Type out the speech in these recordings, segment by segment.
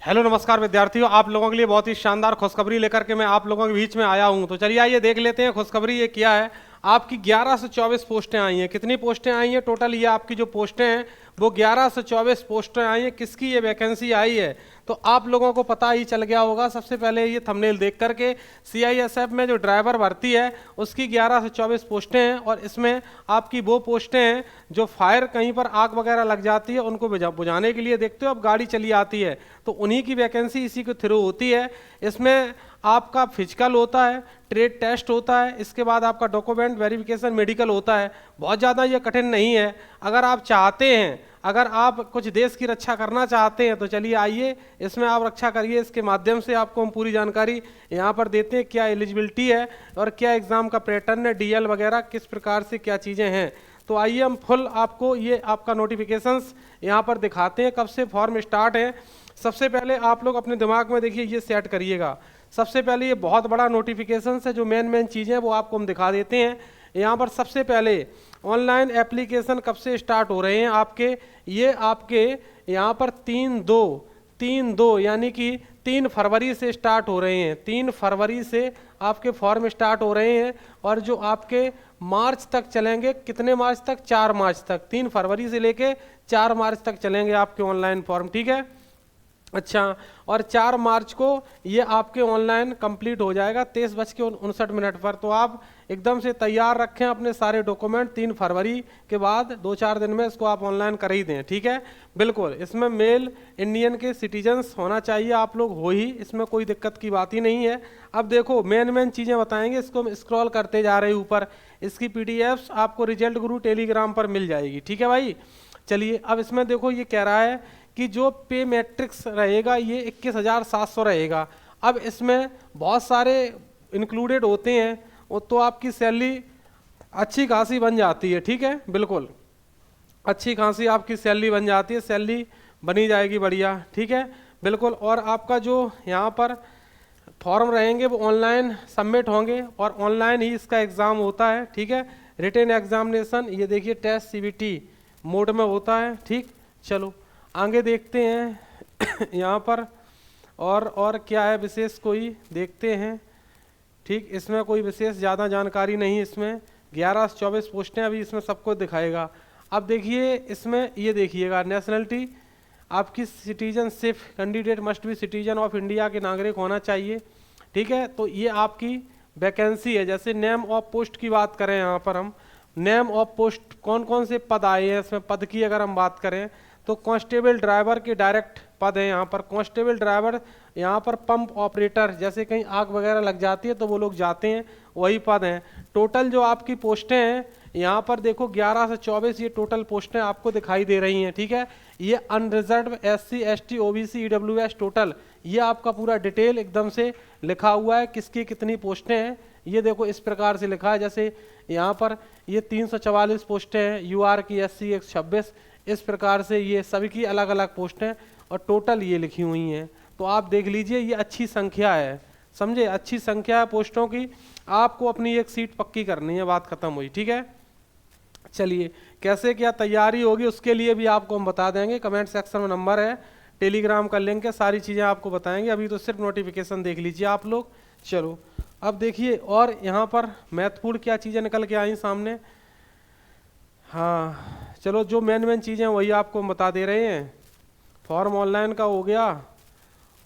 Hello नमस्कार विद्यार्थियों, आप लोगों के लिए बहुत ही शानदार खुशखबरी लेकर के मैं आप लोगों के बीच में आया हूं। तो चलिए आइए देख लेते हैं खुशखबरी ये क्या है। आपकी 11 से 24 पोस्टें आई हैं। कितनी पोस्टें आई हैं टोटल? ये आपकी जो पोस्टें हैं वो 11 से 24 पोस्टें आई हैं। किसकी ये वैकेंसी आई है तो आप लोगों को पता ही चल गया होगा। सबसे पहले ये थंबनेल देख करके सीआईएसएफ में जो ड्राइवर भर्ती है उसकी 11 से 24 पोस्टें हैं और इसमें आपकी वो पोस्टें हैं जो फायर कहीं पर आग वगैरह लग जाती है उनको बुझाने के लिए। देखते हो अब गाड़ी चली आती है तो उन्हीं की वैकेंसी इसी के थ्रू होती है। इसमें आपका फिजिकल होता है, ट्रेड टेस्ट होता है, इसके बाद आपका डॉक्यूमेंट वेरिफिकेशन, मेडिकल होता है। बहुत ज़्यादा ये कठिन नहीं है। अगर आप चाहते हैं, अगर आप कुछ देश की रक्षा करना चाहते हैं तो चलिए आइए इसमें आप रक्षा करिए। इसके माध्यम से आपको हम पूरी जानकारी यहाँ पर देते हैं, क्या एलिजिबिलिटी है और क्या एग्ज़ाम का पैटर्न है, डीएल वगैरह किस प्रकार से क्या चीज़ें हैं। तो आइए हम फुल आपको ये आपका नोटिफिकेशंस यहाँ पर दिखाते हैं, कब से फॉर्म स्टार्ट है। सबसे पहले आप लोग अपने दिमाग में देखिए ये सेट करिएगा। सबसे पहले ये बहुत बड़ा नोटिफिकेशन है, जो मेन चीज़ें हैं वो आपको हम दिखा देते हैं। यहाँ पर सबसे पहले ऑनलाइन एप्लीकेशन कब से स्टार्ट हो रहे हैं आपके, ये आपके यहाँ पर 3/2 यानी कि 3 फरवरी से स्टार्ट हो रहे हैं। 3 फरवरी से आपके फॉर्म स्टार्ट हो रहे हैं और जो आपके मार्च तक चलेंगे। कितने मार्च तक? 4 मार्च तक। 3 फरवरी से लेके 4 मार्च तक चलेंगे आपके ऑनलाइन फॉर्म, ठीक है। अच्छा, और 4 मार्च को ये आपके ऑनलाइन कंप्लीट हो जाएगा 23:59 पर। तो आप एकदम से तैयार रखें अपने सारे डॉक्यूमेंट। 3 फरवरी के बाद 2-4 दिन में इसको आप ऑनलाइन कर ही दें, ठीक है। बिल्कुल, इसमें मेल इंडियन के सिटीजन्स होना चाहिए, आप लोग हो ही, इसमें कोई दिक्कत की बात ही नहीं है। अब देखो मेन चीज़ें बताएंगे, इसको हम स्क्रॉल करते जा रहे हैं ऊपर। इसकी पीडीएफ्स आपको रिजल्ट गुरु टेलीग्राम पर मिल जाएगी, ठीक है भाई। चलिए अब इसमें देखो ये कह रहा है कि जो पे मैट्रिक्स रहेगा ये 21,700 रहेगा। अब इसमें बहुत सारे इंक्लूडेड होते हैं, वो तो आपकी सैलरी अच्छी खासी बन जाती है, ठीक है। बिल्कुल अच्छी खासी आपकी सैलरी बन जाती है, सैलरी बनी जाएगी बढ़िया, ठीक है। बिल्कुल, और आपका जो यहाँ पर फॉर्म रहेंगे वो ऑनलाइन सबमिट होंगे और ऑनलाइन ही इसका एग्ज़ाम होता है, ठीक है। रिटन एग्जामिनेशन ये देखिए टेस्ट सीबीटी मोड में होता है, ठीक। चलो आगे देखते हैं यहाँ पर और क्या है विशेष, कोई देखते हैं, ठीक। इसमें कोई विशेष ज़्यादा जानकारी नहीं, इसमें 11 से 24 पोस्टें अभी इसमें सबको दिखाएगा। अब देखिए इसमें ये देखिएगा नेशनलिटी आपकी citizenship, candidate must be citizen of India के नागरिक होना चाहिए, ठीक है। तो ये आपकी वैकेंसी है। जैसे नेम ऑफ पोस्ट की बात करें, यहाँ पर हम नेम ऑफ पोस्ट कौन कौन से पद आए हैं इसमें, पद की अगर हम बात करें तो कांस्टेबल ड्राइवर के डायरेक्ट पद है यहाँ पर। कांस्टेबल ड्राइवर, यहाँ पर पंप ऑपरेटर, जैसे कहीं आग वगैरह लग जाती है तो वो लोग जाते हैं, वही पद हैं। टोटल जो आपकी पोस्टें हैं यहाँ पर देखो 11 से 24 ये टोटल पोस्टें आपको दिखाई दे रही हैं, ठीक है। ये unreserve SC ST OBC EWS total ये आपका पूरा डिटेल एकदम से लिखा हुआ है, किसकी कितनी पोस्टें हैं ये देखो इस प्रकार से लिखा है। जैसे यहाँ पर ये 344 पोस्टें हैं, UR की SC 126, इस प्रकार से ये सभी की अलग अलग पोस्टें और टोटल ये लिखी हुई हैं। तो आप देख लीजिए ये अच्छी संख्या है, समझे, अच्छी संख्या है पोस्टों की। आपको अपनी एक सीट पक्की करनी है, बात खत्म हुई, ठीक है। चलिए कैसे क्या तैयारी होगी उसके लिए भी आपको हम बता देंगे, कमेंट सेक्शन में नंबर है, टेलीग्राम का लिंक है, सारी चीज़ें आपको बताएंगे। अभी तो सिर्फ नोटिफिकेशन देख लीजिए आप लोग। चलो अब देखिए और यहाँ पर महत्वपूर्ण क्या चीज़ें निकल के आई सामने। हाँ चलो, जो मेन चीज़ें वही आपको हम बता दे रहे हैं। फॉर्म ऑनलाइन का हो गया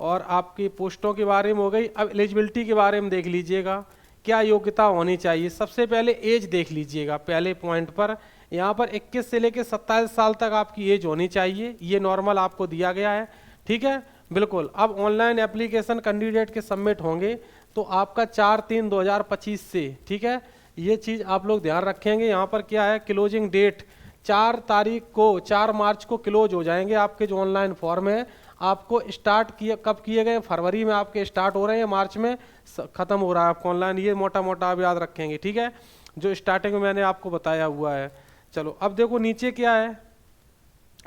और आपकी पोस्टों के बारे में हो गई। अब एलिजिबिलिटी के बारे में देख लीजिएगा, क्या योग्यता होनी चाहिए। सबसे पहले एज देख लीजिएगा, पहले पॉइंट पर यहाँ पर 21 से लेकर 27 साल तक आपकी एज होनी चाहिए, ये नॉर्मल आपको दिया गया है, ठीक है। बिल्कुल, अब ऑनलाइन एप्लीकेशन कैंडिडेट के सबमिट होंगे तो आपका 4/3/2025 से, ठीक है। ये चीज़ आप लोग ध्यान रखेंगे। यहाँ पर क्या है, क्लोजिंग डेट 4 तारीख को, 4 मार्च को क्लोज हो जाएंगे आपके जो ऑनलाइन फॉर्म है। आपको स्टार्ट किए कब किए गए, फरवरी में आपके स्टार्ट हो रहे हैं, मार्च में ख़त्म हो रहा है आपको ऑनलाइन, ये मोटा मोटा आप याद रखेंगे, ठीक है, जो स्टार्टिंग में मैंने आपको बताया हुआ है। चलो अब देखो नीचे क्या है,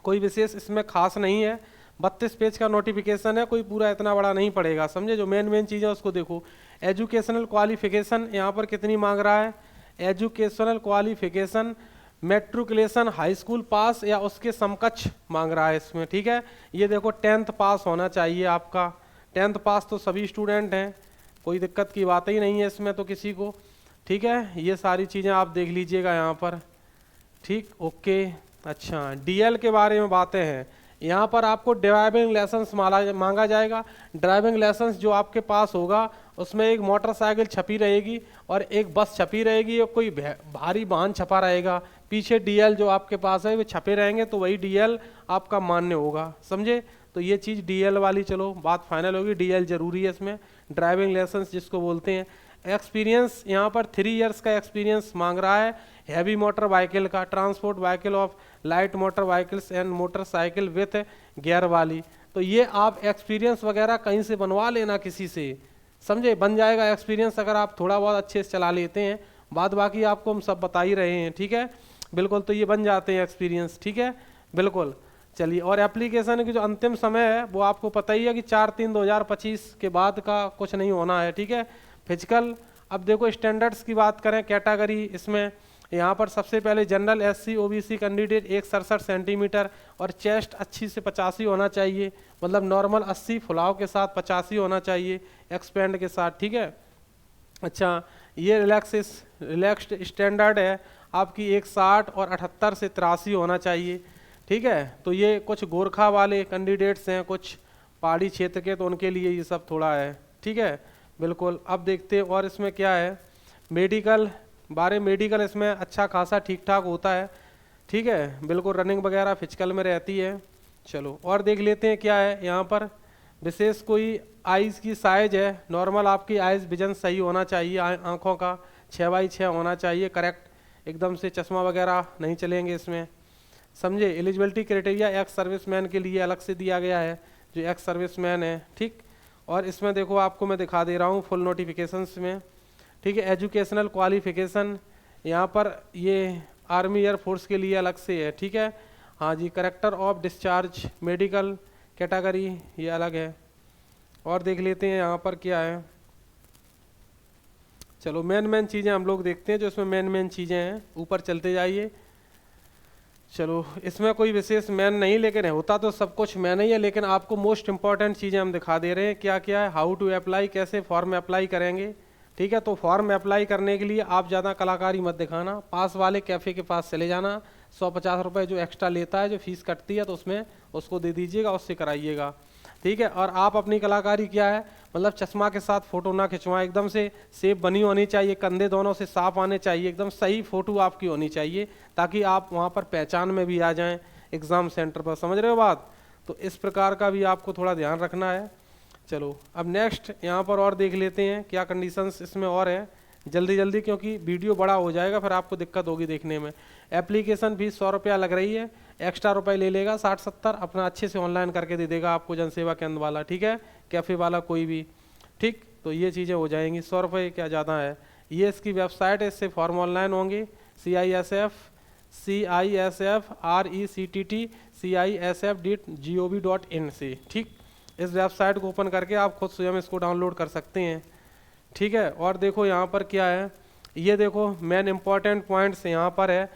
कोई विशेष इसमें खास नहीं है, 32 पेज का नोटिफिकेशन है, कोई पूरा इतना बड़ा नहीं पड़ेगा, समझे। जो मेन चीज़ है उसको देखो। एजुकेशनल क्वालिफिकेशन यहाँ पर कितनी मांग रहा है, educational qualification matriculation high school pass या उसके समकक्ष मांग रहा है इसमें, ठीक है। ये देखो 10th पास होना चाहिए आपका, 10th पास तो सभी स्टूडेंट हैं, कोई दिक्कत की बात ही नहीं है इसमें तो किसी को, ठीक है। ये सारी चीज़ें आप देख लीजिएगा यहाँ पर, ठीक, ओके। अच्छा, डीएल के बारे में बातें हैं, यहाँ पर आपको ड्राइविंग लाइसेंस मांगा जाएगा। ड्राइविंग लाइसेंस जो आपके पास होगा उसमें एक मोटरसाइकिल छपी रहेगी और एक बस छपी रहेगी और कोई भारी वाहन छपा रहेगा, पीछे डीएल जो आपके पास है वो छपे रहेंगे, तो वही डीएल आपका मान्य होगा, समझे। तो ये चीज़ डीएल वाली चलो बात फाइनल होगी, डीएल जरूरी है इसमें, ड्राइविंग लाइसेंस जिसको बोलते हैं। एक्सपीरियंस यहाँ पर 3 इयर्स का एक्सपीरियंस मांग रहा है, हैवी मोटर व्हीकल का, transport vehicle of light motor vehicles and motorcycle with gear वाली। तो ये आप एक्सपीरियंस वगैरह कहीं से बनवा लेना किसी से, समझे, बन जाएगा एक्सपीरियंस अगर आप थोड़ा बहुत अच्छे से चला लेते हैं, बाद बाकी आपको हम सब बता ही रहे हैं, ठीक है, बिल्कुल। तो ये बन जाते हैं एक्सपीरियंस, ठीक है, बिल्कुल। चलिए, और एप्लीकेशन की जो अंतिम समय है वो आपको पता ही है कि 4/3/2025 के बाद का कुछ नहीं होना है, ठीक है। फिजिकल, अब देखो स्टैंडर्ड्स की बात करें, कैटेगरी इसमें यहाँ पर सबसे पहले general SC OBC candidate 167 centimetre और चेस्ट अच्छी से 85 होना चाहिए, मतलब नॉर्मल 80 फुलाव के साथ 85 होना चाहिए एक्सपेंड के साथ, ठीक है। अच्छा, ये रिलैक्स्ड स्टैंडर्ड है आपकी 160 और 78 से 83 होना चाहिए, ठीक है। तो ये कुछ गोरखा वाले कैंडिडेट्स हैं, कुछ पहाड़ी क्षेत्र के, तो उनके लिए ये सब थोड़ा है, ठीक है, बिल्कुल। अब देखते हैं और इसमें क्या है, मेडिकल मेडिकल इसमें अच्छा खासा ठीक ठाक होता है, ठीक है, बिल्कुल। रनिंग वगैरह फिजिकल में रहती है। चलो और देख लेते हैं क्या है यहाँ पर, विशेष कोई आइज़ की साइज है, नॉर्मल आपकी आइज़ विजन सही होना चाहिए, आँखों का 6x6 होना चाहिए, करेक्ट, एकदम से चश्मा वगैरह नहीं चलेंगे इसमें, समझे। एलिजिबिलिटी क्राइटेरिया एक्स सर्विसमैन के लिए अलग से दिया गया है, जो एक्स सर्विसमैन है, ठीक। और इसमें देखो आपको मैं दिखा दे रहा हूँ फुल नोटिफिकेशंस में, ठीक है। एजुकेशनल क्वालिफिकेशन यहाँ पर ये आर्मी एयरफोर्स के लिए अलग से है, ठीक है, हाँ जी। Character of discharge, medical category ये अलग है। और देख लेते हैं यहाँ पर क्या है, चलो मेन चीज़ें हम लोग देखते हैं, जो इसमें मेन चीज़ें हैं, ऊपर चलते जाइए। चलो, इसमें कोई विशेष मैन नहीं, लेकिन होता तो सब कुछ मैन ही है, लेकिन आपको मोस्ट इंपॉर्टेंट चीज़ें हम दिखा दे रहे हैं, क्या क्या है, हाउ टू अप्लाई, कैसे फॉर्म अप्लाई करेंगे, ठीक है। तो फॉर्म अप्लाई करने के लिए आप ज़्यादा कलाकारी मत दिखाना, पास वाले कैफ़े के पास चले जाना, 150 रुपये जो एक्स्ट्रा लेता है, जो फीस कटती है, तो उसमें उसको दे दीजिएगा, उससे कराइएगा, ठीक है। और आप अपनी कलाकारी क्या है, मतलब चश्मा के साथ फ़ोटो ना खिंचवाएं, एकदम से शेप बनी होनी चाहिए, कंधे दोनों से साफ आने चाहिए, एकदम सही फ़ोटो आपकी होनी चाहिए, ताकि आप वहाँ पर पहचान में भी आ जाएं एग्ज़ाम सेंटर पर, समझ रहे हो बात। तो इस प्रकार का भी आपको थोड़ा ध्यान रखना है। चलो अब नेक्स्ट यहाँ पर और देख लेते हैं क्या कंडीशंस इसमें और है, जल्दी क्योंकि वीडियो बड़ा हो जाएगा, फिर आपको दिक्कत होगी देखने में। एप्लीकेशन फीस 100 रुपया लग रही है, एक्स्ट्रा रुपये ले लेगा 60-70, अपना अच्छे से ऑनलाइन करके दे देगा आपको जनसेवा केंद्र वाला, ठीक है, कैफ़े वाला कोई भी, ठीक। तो ये चीज़ें हो जाएंगी, 100 रुपये क्या ज़्यादा है। ये इसकी वेबसाइट है, इससे फॉर्म ऑनलाइन होंगे, CISF.RECTT.CISF.gov.in से, ठीक। इस वेबसाइट को ओपन करके आप खुद स्वयं इसको डाउनलोड कर सकते हैं, ठीक है। और देखो यहाँ पर क्या है, ये देखो मेन इंपॉर्टेंट पॉइंट्स यहाँ पर है,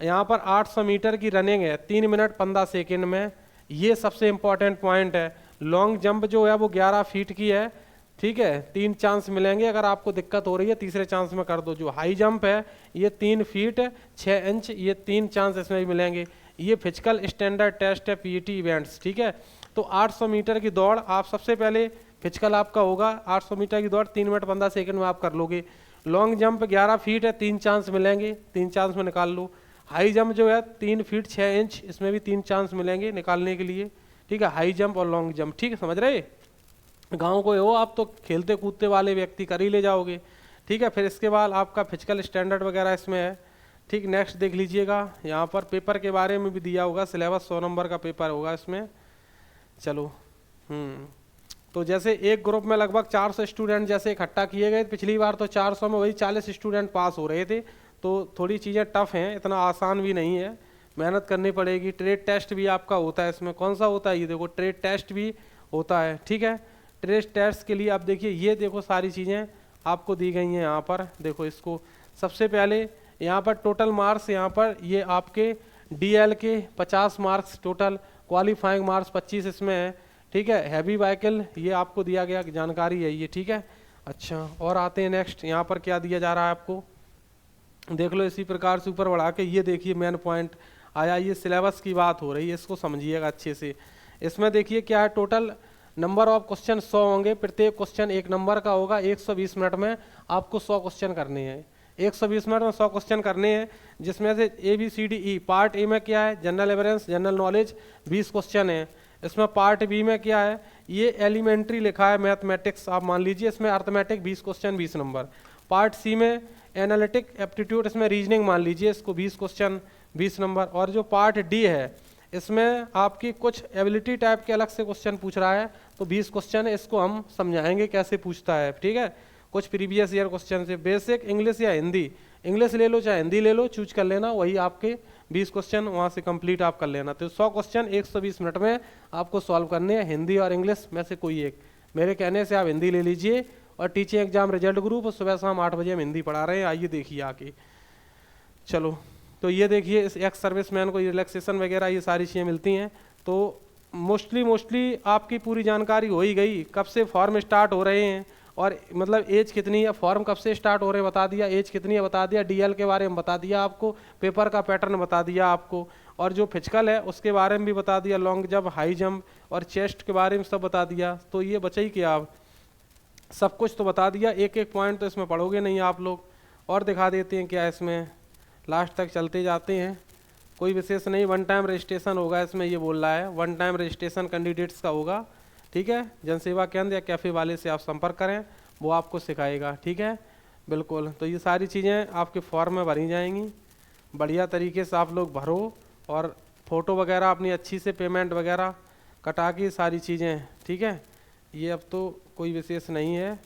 यहाँ पर 800 मीटर की रनिंग है 3 मिनट 15 सेकेंड में, ये सबसे इम्पॉर्टेंट पॉइंट है। लॉन्ग जंप जो है वो 11 फीट की है, ठीक है, 3 चांस मिलेंगे, अगर आपको दिक्कत हो रही है तीसरे चांस में कर दो। जो हाई जंप है ये 3 फीट 6 इंच, ये 3 चांस इसमें भी मिलेंगे। ये फिजिकल स्टैंडर्ड टेस्ट है, PET इवेंट्स, ठीक है। तो 800 मीटर की दौड़ आप सबसे पहले फिजिकल आपका होगा, 800 मीटर की दौड़ 3 मिनट 15 सेकंड में आप कर लोगे। लॉन्ग जंप 11 फीट है, 3 चांस मिलेंगे, 3 चांस में निकाल लो। हाई जंप जो है 3 फीट 6 इंच, इसमें भी 3 चांस मिलेंगे निकालने के लिए, ठीक है। हाई जंप और लॉन्ग जंप, ठीक है, समझ रहे। गाँव को हो आप तो खेलते कूदते वाले व्यक्ति कर ही ले जाओगे, ठीक है। फिर इसके बाद आपका फिजिकल स्टैंडर्ड वगैरह इसमें है, ठीक। नेक्स्ट देख लीजिएगा, यहाँ पर पेपर के बारे में भी दिया होगा, सिलेबस 100 नंबर का पेपर होगा इसमें। चलो तो जैसे एक ग्रुप में लगभग 400 स्टूडेंट जैसे इकट्ठा किए गए, पिछली बार तो 400 में वही 40 स्टूडेंट पास हो रहे थे, तो थोड़ी चीज़ें टफ हैं, इतना आसान भी नहीं है, मेहनत करनी पड़ेगी। ट्रेड टेस्ट भी आपका होता है इसमें, कौन सा होता है, ये देखो ट्रेड टेस्ट भी होता है, ठीक है। ट्रेड टेस्ट के लिए आप देखिए, ये देखो सारी चीज़ें आपको दी गई हैं यहाँ पर, देखो इसको सबसे पहले यहाँ पर टोटल मार्क्स, यहाँ पर ये आपके DL के 50 मार्क्स टोटल, क्वालिफाइंग मार्क्स 25 इसमें है, ठीक है। हैवी व्हीकल ये आपको दिया गया जानकारी है ये, ठीक है। अच्छा, और आते हैं नेक्स्ट, यहाँ पर क्या दिया जा रहा है आपको, देख लो इसी प्रकार से ऊपर बढ़ा के। ये देखिए मेन पॉइंट आया, ये सिलेबस की बात हो रही है, इसको समझिएगा अच्छे से। इसमें देखिए क्या है, टोटल नंबर ऑफ क्वेश्चन 100 होंगे, प्रत्येक क्वेश्चन 1 नंबर का होगा। 120 मिनट में आपको 100 क्वेश्चन करने हैं, 120 मिनट में 100 क्वेश्चन करने हैं, जिसमें से ABCDE। पार्ट ए में क्या है, general awareness general knowledge 20 question है। इसमें पार्ट बी में क्या है, ये एलिमेंट्री लिखा है मैथमेटिक्स, आप मान लीजिए इसमें arithmetic 20 question 20 number. Part C में एनालिटिक एप्टीट्यूड, इसमें रीजनिंग मान लीजिए, इसको 20 क्वेश्चन 20 नंबर। और जो पार्ट डी है, इसमें आपकी कुछ एबिलिटी टाइप के अलग से क्वेश्चन पूछ रहा है, तो 20 क्वेश्चन है, इसको हम समझाएंगे कैसे पूछता है, ठीक है। कुछ प्रीवियस ईयर क्वेश्चन से, बेसिक इंग्लिश या हिंदी, इंग्लिश ले लो चाहे हिंदी ले लो, चूज कर लेना, वही आपके 20 क्वेश्चन वहाँ से कंप्लीट आप कर लेना। तो 100 क्वेश्चन 120 मिनट में आपको सॉल्व करने हैं, हिंदी और इंग्लिश में से कोई एक। मेरे कहने से आप हिंदी ले लीजिए। और टीचिंग एग्जाम रिजल्ट ग्रुप सुबह शाम 8 बजे हम हिंदी पढ़ा रहे हैं, आइए देखिए आके। चलो, तो ये देखिए इस एक्स सर्विसमैन को रिलैक्सेशन वगैरह ये सारी चीज़ें मिलती हैं। तो मोस्टली आपकी पूरी जानकारी हो ही गई, कब से फॉर्म स्टार्ट हो रहे हैं और मतलब एज कितनी है, फॉर्म कब से स्टार्ट हो रहे हैं बता दिया, एज कितनी है बता दिया, DL के बारे में बता दिया आपको, पेपर का पैटर्न बता दिया आपको, और जो फिजिकल है उसके बारे में भी बता दिया, लॉन्ग जंप हाई जंप और चेस्ट के बारे में सब बता दिया। तो ये बचा ही क्या, आप सब कुछ तो बता दिया, एक एक पॉइंट तो इसमें पढ़ोगे नहीं आप लोग। और दिखा देते हैं क्या इसमें, लास्ट तक चलते जाते हैं, कोई विशेष नहीं। 1 टाइम रजिस्ट्रेशन होगा इसमें, ये बोल रहा है 1 टाइम रजिस्ट्रेशन कैंडिडेट्स का होगा, ठीक है। जनसेवा केंद्र या कैफ़े वाले से आप संपर्क करें, वो आपको सिखाएगा, ठीक है, बिल्कुल। तो ये सारी चीज़ें आपके फॉर्म में भरी जाएंगी, बढ़िया तरीके से आप लोग भरो, और फ़ोटो वगैरह अपनी अच्छी से पेमेंट वगैरह कटा के सारी चीज़ें, ठीक है। ये अब तो कोई विशेष नहीं है,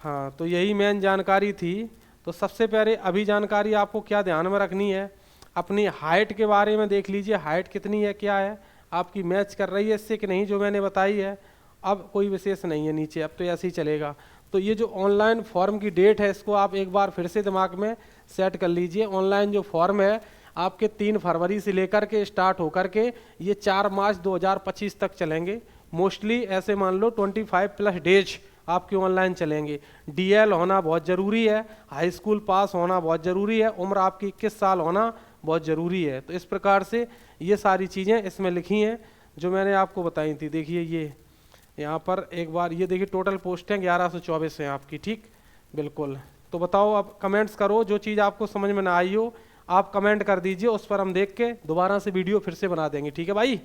हाँ। तो यही मेन जानकारी थी। तो सबसे पहले अभी जानकारी आपको क्या ध्यान में रखनी है, अपनी हाइट के बारे में देख लीजिए, हाइट कितनी है, क्या है आपकी, मैच कर रही है इससे कि नहीं, जो मैंने बताई है। अब कोई विशेष नहीं है नीचे, अब तो ऐसे ही चलेगा। तो ये जो ऑनलाइन फॉर्म की डेट है, इसको आप एक बार फिर से दिमाग में सेट कर लीजिए। ऑनलाइन जो फॉर्म है आपके 3 फरवरी से लेकर के स्टार्ट होकर के ये 4 मार्च 2025 तक चलेंगे। मोस्टली ऐसे मान लो 25+ डेज आपके ऑनलाइन चलेंगे। DL होना बहुत ज़रूरी है, हाई स्कूल पास होना बहुत ज़रूरी है, उम्र आपकी 21 साल होना बहुत ज़रूरी है। तो इस प्रकार से ये सारी चीज़ें इसमें लिखी हैं जो मैंने आपको बताई थी। देखिए ये यहाँ पर एक बार ये देखिए, टोटल पोस्टें 1124 हैं आपकी, ठीक, बिल्कुल। तो बताओ, अब कमेंट्स करो, जो चीज़ आपको समझ में ना आई हो आप कमेंट कर दीजिए, उस पर हम देख के दोबारा से वीडियो फिर से बना देंगे, ठीक है भाई।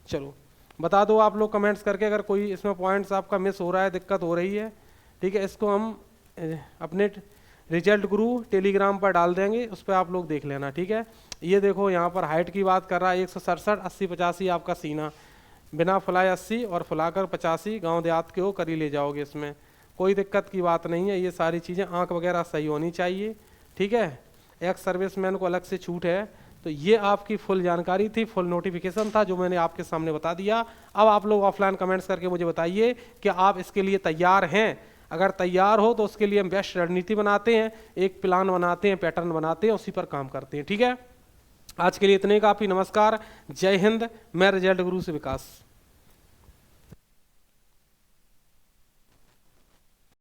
चलो बता दो आप लोग कमेंट्स करके, अगर कोई इसमें पॉइंट्स आपका मिस हो रहा है, दिक्कत हो रही है, ठीक है। इसको हम अपने रिजल्ट गुरु टेलीग्राम पर डाल देंगे, उस पर आप लोग देख लेना, ठीक है। ये देखो यहाँ पर हाइट की बात कर रहा है, 167, 80, 85 आपका सीना, बिना फुलाए 80 और फुलाकर 85, गांव देहात के हो कर ही ले जाओगे, इसमें कोई दिक्कत की बात नहीं है। ये सारी चीज़ें आंख वगैरह सही होनी चाहिए, ठीक है। एक्स सर्विसमैन को अलग से छूट है। तो ये आपकी फुल जानकारी थी, फुल नोटिफिकेशन था जो मैंने आपके सामने बता दिया। अब आप लोग ऑफलाइन कमेंट्स करके मुझे बताइए कि आप इसके लिए तैयार हैं। अगर तैयार हो तो उसके लिए हम बेस्ट रणनीति बनाते हैं, एक प्लान बनाते हैं, पैटर्न बनाते हैं, उसी पर काम करते हैं, ठीक है। आज के लिए इतने काफ़ी। नमस्कार, जय हिंद। मैं रिजल्ट गुरु से विकास।